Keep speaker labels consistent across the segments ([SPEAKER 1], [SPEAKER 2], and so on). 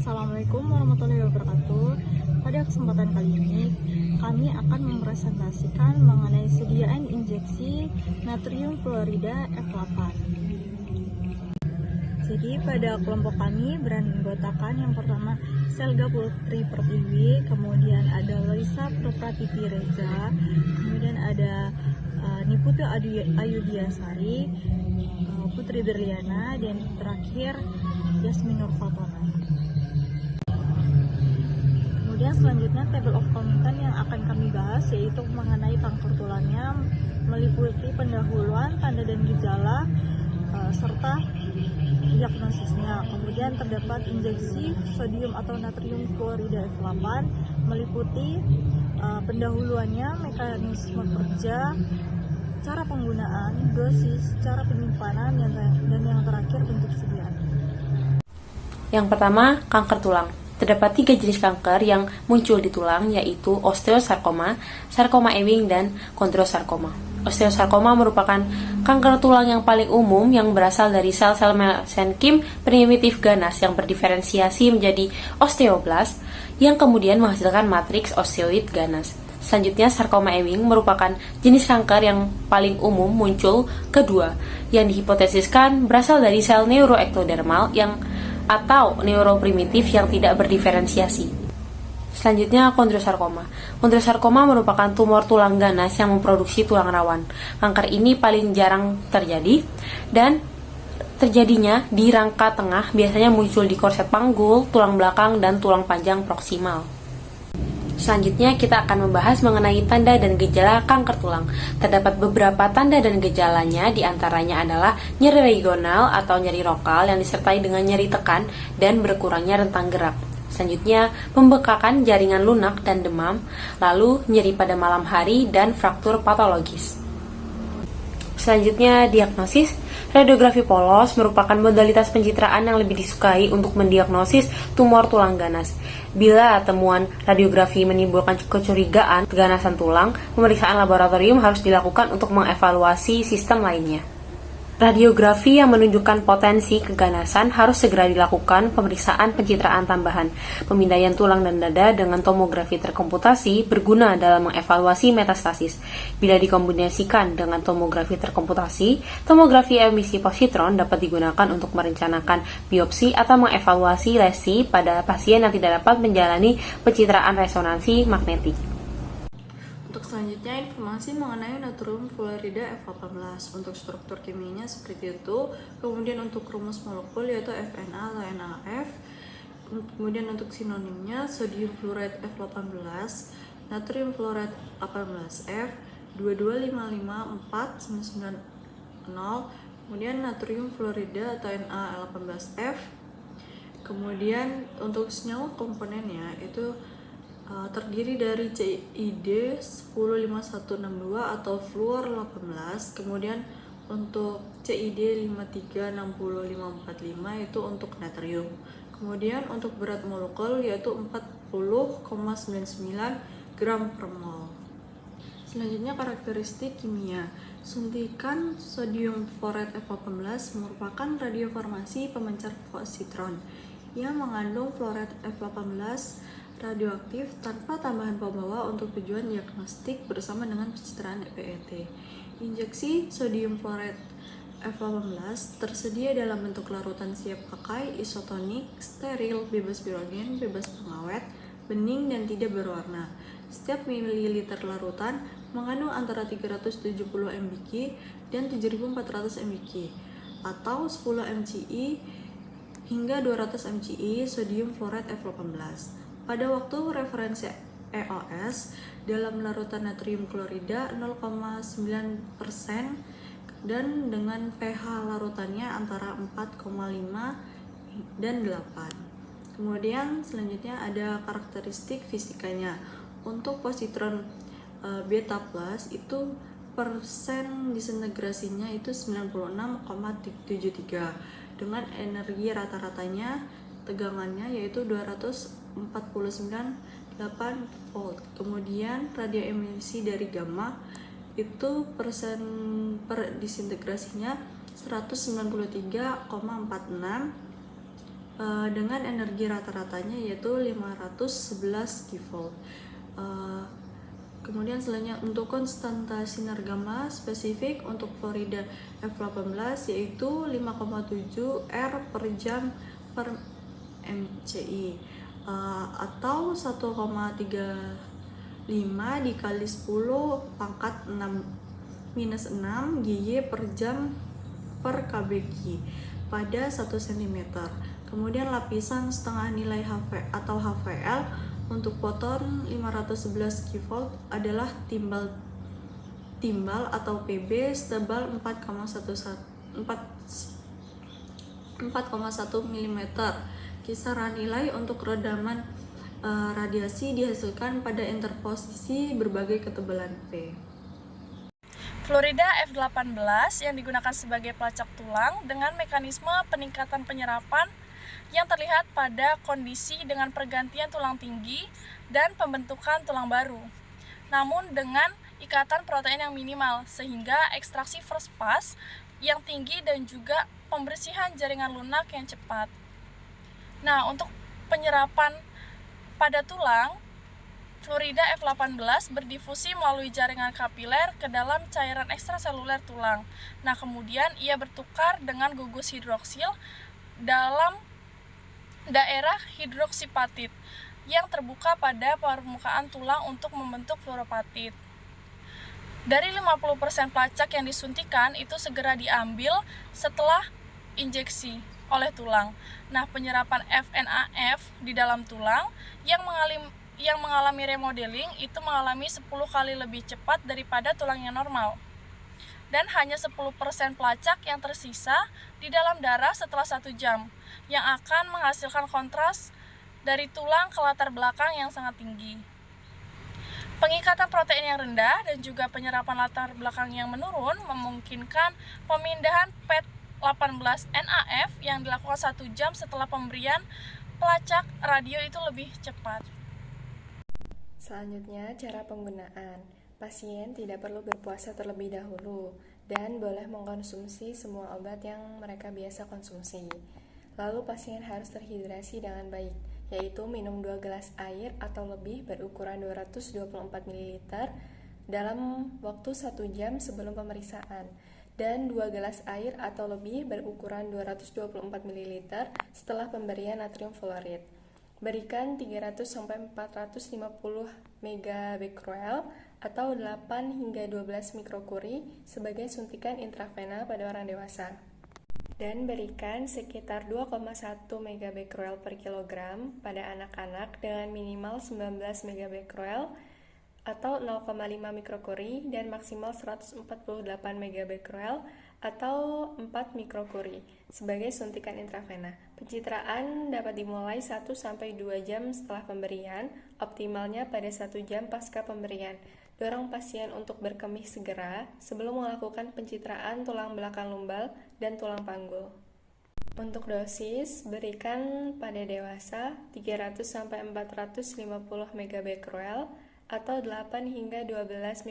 [SPEAKER 1] Assalamualaikum warahmatullahi wabarakatuh. Pada kesempatan kali ini, kami akan mempresentasikan mengenai sediaan injeksi natrium fluorida F8. Jadi pada kelompok kami beranggotakan yang pertama Selga Putri Pertiwi, kemudian ada Loisa Prativi Reza, kemudian ada Niputu Ayudiasari, Putri Berliana, dan terakhir Yasmin Nur Fatona. Kemudian selanjutnya table of content yang akan kami bahas yaitu mengenai kanker tulangnya, meliputi pendahuluan, tanda dan gejala, serta diagnosisnya. Kemudian terdapat injeksi sodium atau natrium fluorida F8, meliputi pendahuluannya, mekanisme kerja, cara penggunaan, dosis, cara penyimpanan, dan yang terakhir bentuk sediaan.
[SPEAKER 2] Yang pertama, kanker tulang. Terdapat 3 jenis kanker yang muncul di tulang, yaitu osteosarkoma, sarkoma Ewing, dan kondrosarkoma. Osteosarkoma merupakan kanker tulang yang paling umum yang berasal dari sel-sel mesenkim primitif ganas yang berdiferensiasi menjadi osteoblast yang kemudian menghasilkan matriks osteoid ganas. Selanjutnya, sarkoma Ewing merupakan jenis kanker yang paling umum muncul kedua yang dihipotesiskan berasal dari sel neuroektodermal atau neuroprimitif yang tidak berdiferensiasi. Selanjutnya, kondrosarkoma. Kondrosarkoma merupakan tumor tulang ganas yang memproduksi tulang rawan. Kanker ini paling jarang terjadi dan terjadinya di rangka tengah, biasanya muncul di korset panggul, tulang belakang, dan tulang panjang proksimal. Selanjutnya kita akan membahas mengenai tanda dan gejala kanker tulang. Terdapat beberapa tanda dan gejalanya, diantaranya adalah nyeri regional atau nyeri lokal yang disertai dengan nyeri tekan dan berkurangnya rentang gerak. Selanjutnya, pembekakan jaringan lunak dan demam, lalu nyeri pada malam hari dan fraktur patologis. Selanjutnya, diagnosis. Radiografi polos merupakan modalitas pencitraan yang lebih disukai untuk mendiagnosis tumor tulang ganas. Bila temuan radiografi menimbulkan kecurigaan keganasan tulang, pemeriksaan laboratorium harus dilakukan untuk mengevaluasi sistem lainnya. Radiografi yang menunjukkan potensi keganasan harus segera dilakukan pemeriksaan pencitraan tambahan. Pemindaian tulang dan dada dengan tomografi terkomputasi berguna dalam mengevaluasi metastasis. Bila dikombinasikan dengan tomografi terkomputasi, tomografi emisi positron dapat digunakan untuk merencanakan biopsi atau mengevaluasi lesi pada pasien yang tidak dapat menjalani pencitraan resonansi magnetik.
[SPEAKER 1] Untuk selanjutnya, informasi mengenai natrium fluorida F18. Untuk struktur kimianya seperti itu. Kemudian untuk rumus molekul yaitu FNA atau NaF. Kemudian untuk sinonimnya sodium fluoride F18, natrium fluoride 18F, 2255490. Kemudian natrium fluorida atau Na18F. Kemudian untuk senyawa komponennya itu terdiri dari CID 105162 atau fluor 18, kemudian untuk CID 536545 itu untuk natrium. Kemudian untuk berat molekul yaitu 40,99 gram per mol. Selanjutnya karakteristik kimia. Suntikan sodium fluoride F18 merupakan radiofarmasi pemencar positron yang mengandung fluoride F18 radioaktif tanpa tambahan pembawa untuk tujuan diagnostik bersama dengan pencitraan PET. Injeksi sodium fluoride F18 tersedia dalam bentuk larutan siap pakai, isotonik, steril, bebas pirogen, bebas pengawet, bening dan tidak berwarna. Setiap mililiter larutan mengandung antara 370 mBq dan 7400 mBq atau 10 mCi hingga 200 mCi sodium fluoride F18. Pada waktu referensi EOS dalam larutan natrium klorida 0,9% dan dengan pH larutannya antara 4,5 dan 8. Kemudian selanjutnya ada karakteristik fisikanya. Untuk positron beta plus itu persen disintegrasinya itu 96,73 dengan energi rata-ratanya tegangannya yaitu 249,8 volt. Kemudian radio emisi dari gamma itu persen per disintegrasinya 193,46 dengan energi rata-ratanya yaitu 511 GeV. Kemudian selanjutnya untuk konstanta sinar gamma spesifik untuk Florida F18 yaitu 5,7 R per jam per MCI, atau 1,35 dikali 10 pangkat 6 GY per jam per KBQ pada 1 cm. Kemudian lapisan setengah nilai HV atau HVL untuk foton 511 GeV adalah timbal atau PB setebal 4,1 mm. Kisaran nilai untuk redaman radiasi dihasilkan pada interposisi berbagai ketebalan P.
[SPEAKER 3] Florida F18 yang digunakan sebagai pelacak tulang dengan mekanisme peningkatan penyerapan yang terlihat pada kondisi dengan pergantian tulang tinggi dan pembentukan tulang baru, namun dengan ikatan protein yang minimal sehingga ekstraksi first pass yang tinggi dan juga pembersihan jaringan lunak yang cepat. Nah, untuk penyerapan pada tulang, Florida F18 berdifusi melalui jaringan kapiler ke dalam cairan ekstraseluler tulang. Nah, kemudian ia bertukar dengan gugus hidroksil dalam daerah hidroksipatit yang terbuka pada permukaan tulang untuk membentuk fluoropatit. Dari 50% pelacak yang disuntikan itu segera diambil setelah injeksi oleh tulang. Nah, penyerapan FNAF di dalam tulang yang mengalami remodeling itu mengalami 10 kali lebih cepat daripada tulang yang normal. Dan hanya 10% pelacak yang tersisa di dalam darah setelah 1 jam, yang akan menghasilkan kontras dari tulang ke latar belakang yang sangat tinggi. Pengikatan protein yang rendah dan juga penyerapan latar belakang yang menurun memungkinkan pemindahan PET18 NAF yang dilakukan 1 jam setelah pemberian pelacak radio itu lebih cepat.
[SPEAKER 4] Selanjutnya, cara penggunaan. Pasien tidak perlu berpuasa terlebih dahulu dan boleh mengkonsumsi semua obat yang mereka biasa konsumsi. Lalu pasien harus terhidrasi dengan baik, yaitu minum 2 gelas air atau lebih berukuran 224 ml dalam waktu 1 jam sebelum pemeriksaan, dan 2 gelas air atau lebih berukuran 224 ml setelah pemberian natrium fluorid. Berikan 300-450 megabecquerel atau 8 hingga 12 mikrokuri sebagai suntikan intravena pada orang dewasa. Dan berikan sekitar 2,1 megabecquerel per kilogram pada anak-anak dengan minimal 19 megabecquerel atau 0,5 mikrokuri dan maksimal 148 megabecquerel atau 4 mikrokuri sebagai suntikan intravena. Pencitraan dapat dimulai 1-2 jam setelah pemberian, optimalnya pada 1 jam pasca pemberian. Dorong pasien untuk berkemih segera sebelum melakukan pencitraan tulang belakang lumbal dan tulang panggul. Untuk dosis, berikan pada dewasa 300-450 megabecquerel atau 8 hingga 12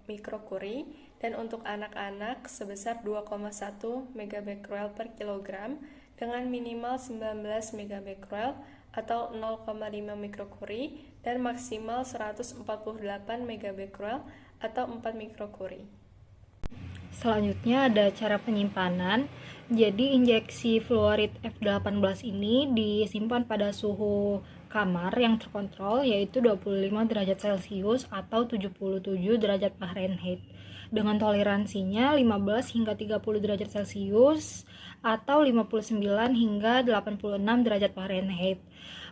[SPEAKER 4] mikrokuri, dan untuk anak-anak sebesar 2,1 megabecquerel per kilogram dengan minimal 19 megabecquerel atau 0,5 mikrokuri dan maksimal 148 megabecquerel atau 4 mikrokuri.
[SPEAKER 5] Selanjutnya ada cara penyimpanan. Jadi injeksi fluorid F18 ini disimpan pada suhu kamar yang terkontrol yaitu 25 derajat Celcius atau 77 derajat Fahrenheit dengan toleransinya 15 hingga 30 derajat Celcius atau 59 hingga 86 derajat Fahrenheit.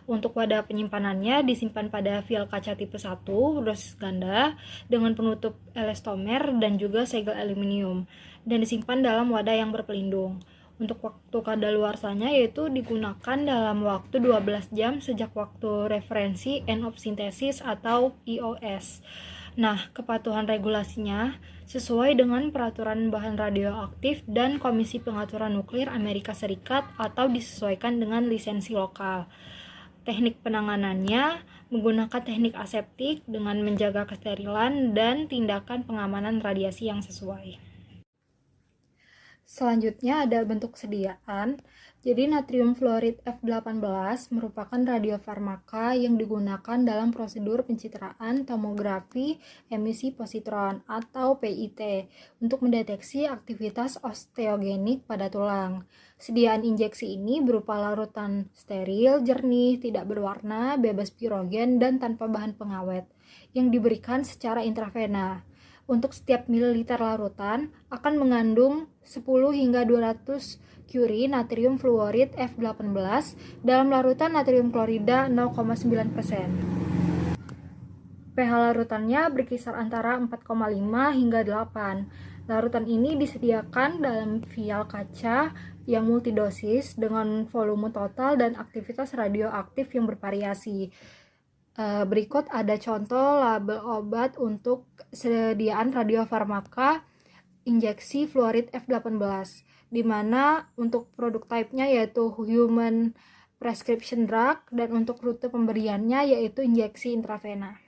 [SPEAKER 5] Untuk wadah penyimpanannya disimpan pada vial kaca tipe 1 dosis ganda dengan penutup elastomer dan juga segel aluminium dan disimpan dalam wadah yang berpelindung. Untuk waktu kadaluarsanya yaitu digunakan dalam waktu 12 jam sejak waktu referensi end of synthesis atau EOS. Nah, kepatuhan regulasinya sesuai dengan peraturan bahan radioaktif dan Komisi Pengaturan Nuklir Amerika Serikat atau disesuaikan dengan lisensi lokal. Teknik penanganannya menggunakan teknik aseptik dengan menjaga kesterilan dan tindakan pengamanan radiasi yang sesuai. Selanjutnya ada bentuk sediaan. Jadi natrium fluorid F18 merupakan radiofarmaka yang digunakan dalam prosedur pencitraan tomografi emisi positron atau PIT untuk mendeteksi aktivitas osteogenik pada tulang. Sediaan injeksi ini berupa larutan steril, jernih, tidak berwarna, bebas pirogen, dan tanpa bahan pengawet yang diberikan secara intravena. Untuk setiap mililiter larutan akan mengandung 10 hingga 200 curie natrium fluorid F18 dalam larutan natrium klorida 0,9%. pH larutannya berkisar antara 4,5 hingga 8. Larutan ini disediakan dalam vial kaca yang multidosis dengan volume total dan aktivitas radioaktif yang bervariasi. Berikut ada contoh label obat untuk sediaan radiofarmaka injeksi fluorid F18, di mana untuk produk type-nya yaitu human prescription drug dan untuk rute pemberiannya yaitu injeksi intravena.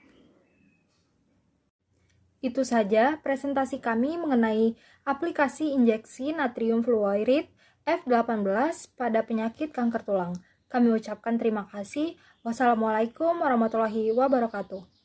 [SPEAKER 5] Itu saja presentasi kami mengenai aplikasi injeksi natrium fluorid F18 pada penyakit kanker tulang. Kami ucapkan terima kasih. Wassalamualaikum warahmatullahi wabarakatuh.